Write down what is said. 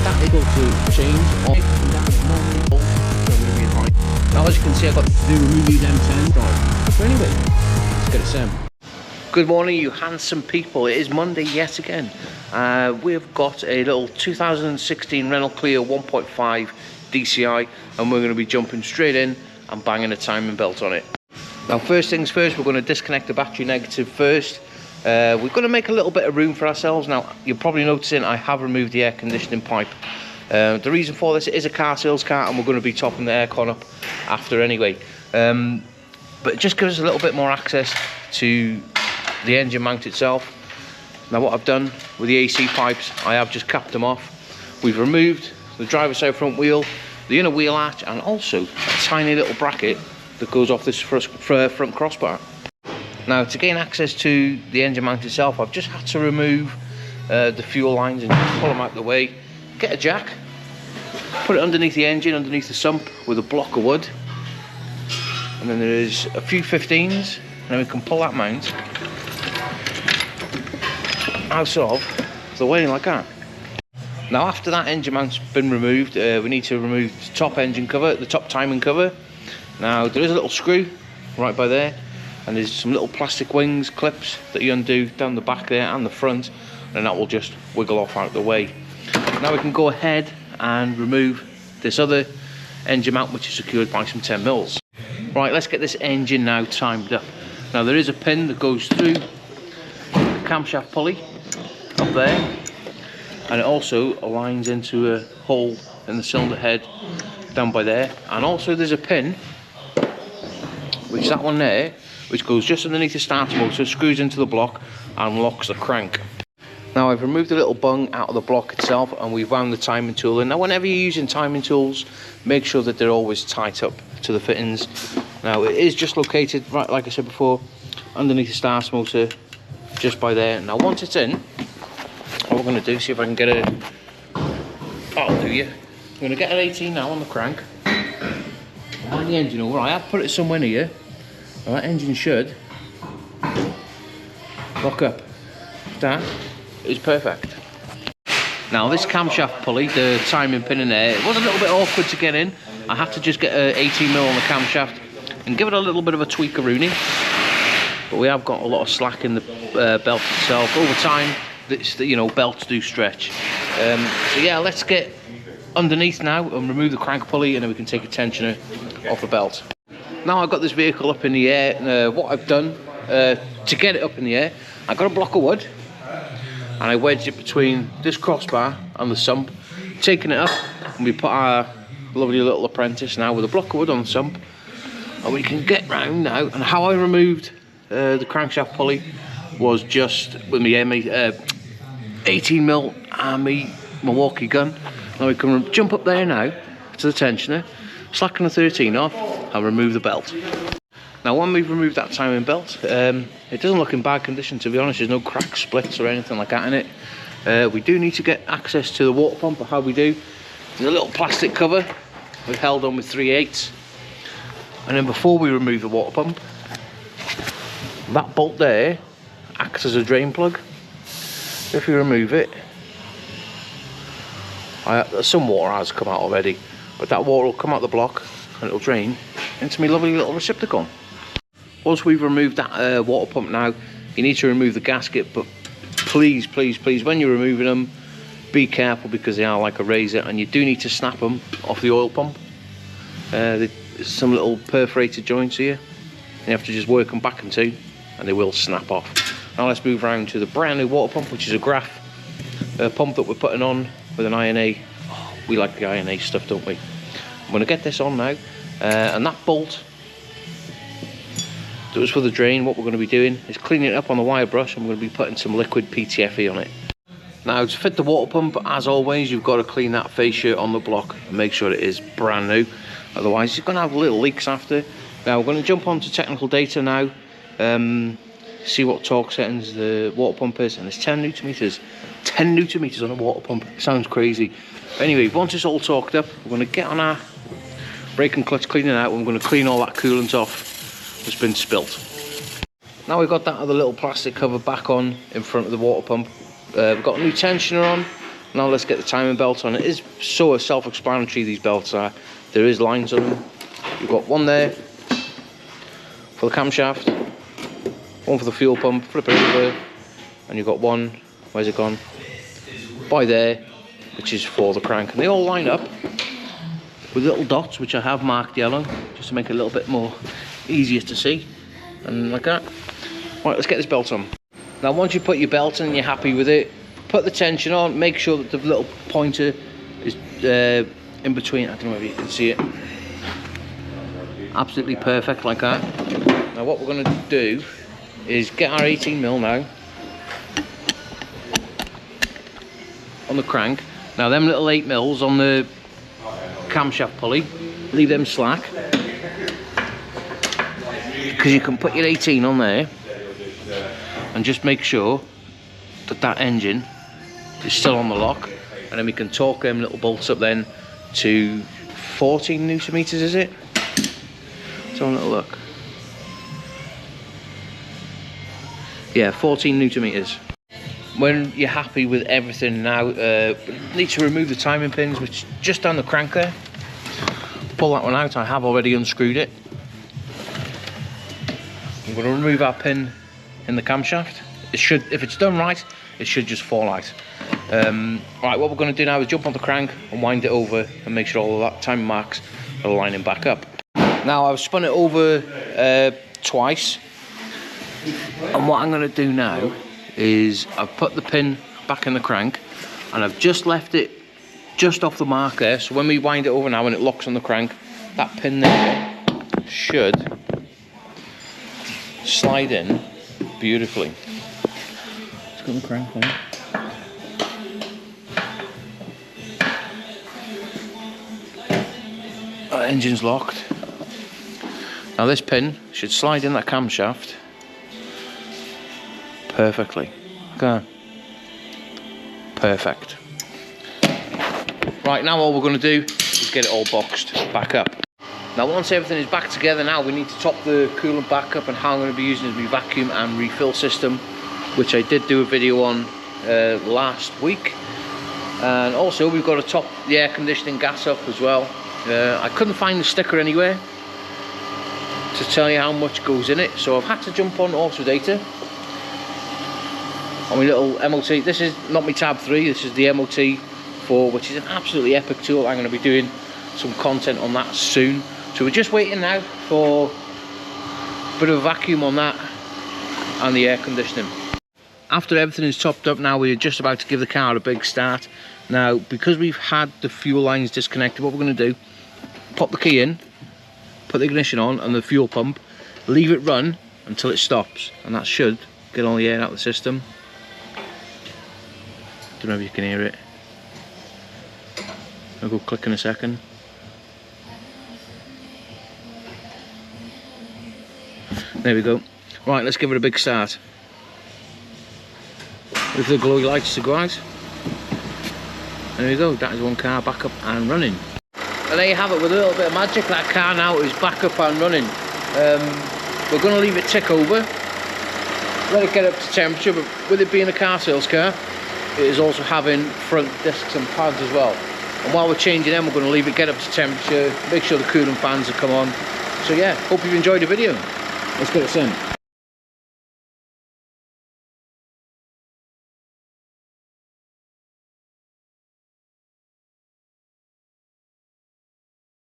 that able to change on now. As you can see, I've got to remove these M10 drive. So anyway, let's get it sim. Good morning, you handsome people. It is Monday yet again. We've got a little 2016 Renault Clio 1.5 DCI, and we're going to be jumping straight in and banging a timing belt on it. Now, first things first, we're going to disconnect the battery negative first. We're going to make a little bit of room for ourselves. Now, you're probably noticing I have removed the air conditioning pipe. The reason for this, it is a car sales car, and we're going to be topping the aircon up after anyway. But it just gives us a little bit more access to the engine mount itself. Now, what I've done with the AC pipes, I have just capped them off. We've removed the driver's side front wheel, the inner wheel arch, and also a tiny little bracket that goes off this front crossbar. Now, to gain access to the engine mount itself, I've just had to remove the fuel lines and pull them out of the way. Get a jack, put it underneath the engine, underneath the sump with a block of wood, and then there is a few 15s, and then we can pull that mount out of the way like that. Now, after that engine mount's been removed, we need to remove the top engine cover, the top timing cover. Now, there is a little screw right by there, and there's some little plastic wings clips that you undo down the back there and the front, and that will just wiggle off out of the way. Now we can go ahead and remove this other engine mount, which is secured by some 10mm. Right, let's get this engine now timed up. Now, there is a pin that goes through the camshaft pulley up there, and it also aligns into a hole in the cylinder head down by there. And also there's a pin, which is that one there, which goes just underneath the starter motor, screws into the block and locks the crank. Now, I've removed the little bung out of the block itself, and we've wound the timing tool in. Now, whenever you're using timing tools, make sure that they're always tight up to the fittings. Now, it is just located, right, like I said before, underneath the starter motor, just by there. Now, once it's in, what we're going to do, see if I can get a... That'll do you. I'm going to get an 18 now on the crank. Wind the engine over. I have put it somewhere near. Now, that engine should lock up. That is perfect. Now, this camshaft pulley, the timing pin in there, it was a little bit awkward to get in. I had to just get a 18mm on the camshaft and give it a little bit of a tweakeroonie. But we have got a lot of slack in the belt itself. Over time, belts do stretch. So yeah, let's get underneath now and remove the crank pulley, and then we can take a tensioner off the belt. Now, I've got this vehicle up in the air, and what I've done to get it up in the air, I've got a block of wood, and I wedged it between this crossbar and the sump, taking it up, and we put our lovely little apprentice now with a block of wood on the sump, and we can get round now. And how I removed the crankshaft pulley was just with my 18mm and my Milwaukee gun. Now we can jump up there now to the tensioner, slacken the 13 off, and remove the belt. Now, when we've removed that timing belt, it doesn't look in bad condition, to be honest. There's no crack splits or anything like that in it. We do need to get access to the water pump, but how we do, there's a little plastic cover we've held on with 3/8, and then before we remove the water pump, that bolt there acts as a drain plug. If you remove it, some water has come out already, but that water will come out the block and it'll drain into my lovely little receptacle. Once we've removed that water pump now, you need to remove the gasket, but please, please, please, when you're removing them, be careful, because they are like a razor, and you do need to snap them off the oil pump. There's some little perforated joints here, and you have to just work them back and two, and they will snap off. Now let's move around to the brand new water pump, which is a Graph pump that we're putting on with an INA. Oh, we like the INA stuff, don't we? I'm going to get this on now, and that bolt that was for the drain, what we're going to be doing is cleaning it up on the wire brush, and we're going to be putting some liquid PTFE on it. Now, to fit the water pump, as always, you've got to clean that fascia on the block and make sure it is brand new, otherwise you're going to have little leaks after. Now, we're going to jump on to technical data now, see what torque settings the water pump is, and it's 10 newton meters. 10 newton meters on a water pump, it sounds crazy. But anyway, once it's all torqued up, we're going to get on our brake and clutch cleaning out, and we're going to clean all that coolant off that's been spilt. Now we've got that other little plastic cover back on in front of the water pump. We've got a new tensioner on. Now let's get the timing belt on. It is sort of self-explanatory, these belts are. There is lines on them. You've got one there for the camshaft, one for the fuel pump, flip it over, and you've got one, where's it gone? By there, which is for the crank. And they all line up with little dots, which I have marked yellow, just to make it a little bit more easier to see. And like that. Right, let's get this belt on. Now once you put your belt in and you're happy with it, put the tension on, make sure that the little pointer is in between. I don't know if you can see it. Absolutely perfect like that. Now what we're going to do is get our 18mm now on the crank. Now them little 8mm on the camshaft pulley, leave them slack, because you can put your 18 on there and just make sure that that engine is still on the lock, and then we can torque them little bolts up then to 14 Newton meters, is it? Let's have a little look. Yeah, 14 Newton meters. When you're happy with everything now, need to remove the timing pins, which is just down the crank there. Pull that one out. I have already unscrewed it. I'm going to remove our pin in the camshaft. It should, if it's done right, it should just fall out. Right, what we're going to do now is jump on the crank and wind it over and make sure all of that timing marks are lining back up. Now I've spun it over twice, and what I'm going to do now is I've put the pin back in the crank and I've just left it just off the mark there, so when we wind it over now and it locks on the crank, that pin there should slide in beautifully. Let's get the crank on. That engine's locked. Now this pin should slide in that camshaft perfectly. Okay. Perfect. Right, now all we're going to do is get it all boxed back up. Now once everything is back together, now we need to top the coolant back up, and how I'm going to be using is my vacuum and refill system, which I did do a video on last week. And also we've got to top the air conditioning gas up as well. I couldn't find the sticker anywhere to tell you how much goes in it, so I've had to jump on Autodata on my little MOT. This is not my tab 3, this is the MOT 4, which is an absolutely epic tool. I'm going to be doing some content on that soon, so we're just waiting now for a bit of a vacuum on that and the air conditioning. After everything is topped up, now we're just about to give the car a big start. Now because we've had the fuel lines disconnected, what we're going to do, pop the key in, put the ignition on and the fuel pump, leave it run until it stops, and that should get all the air out of the system. Don't know if you can hear it. I'll go click in a second. There we go. Right, let's give it a big start. Wait for the glowy lights to go out. There we go, that is one car back up and running. And there you have it, with a little bit of magic, that car now is back up and running. We're going to leave it tick over, let it get up to temperature, but with it being a car sales car, it is also having front discs and pads as well. And while we're changing them, we're going to leave it get up to temperature, make sure the cooling fans have come on. So yeah, hope you've enjoyed the video. Let's get it in.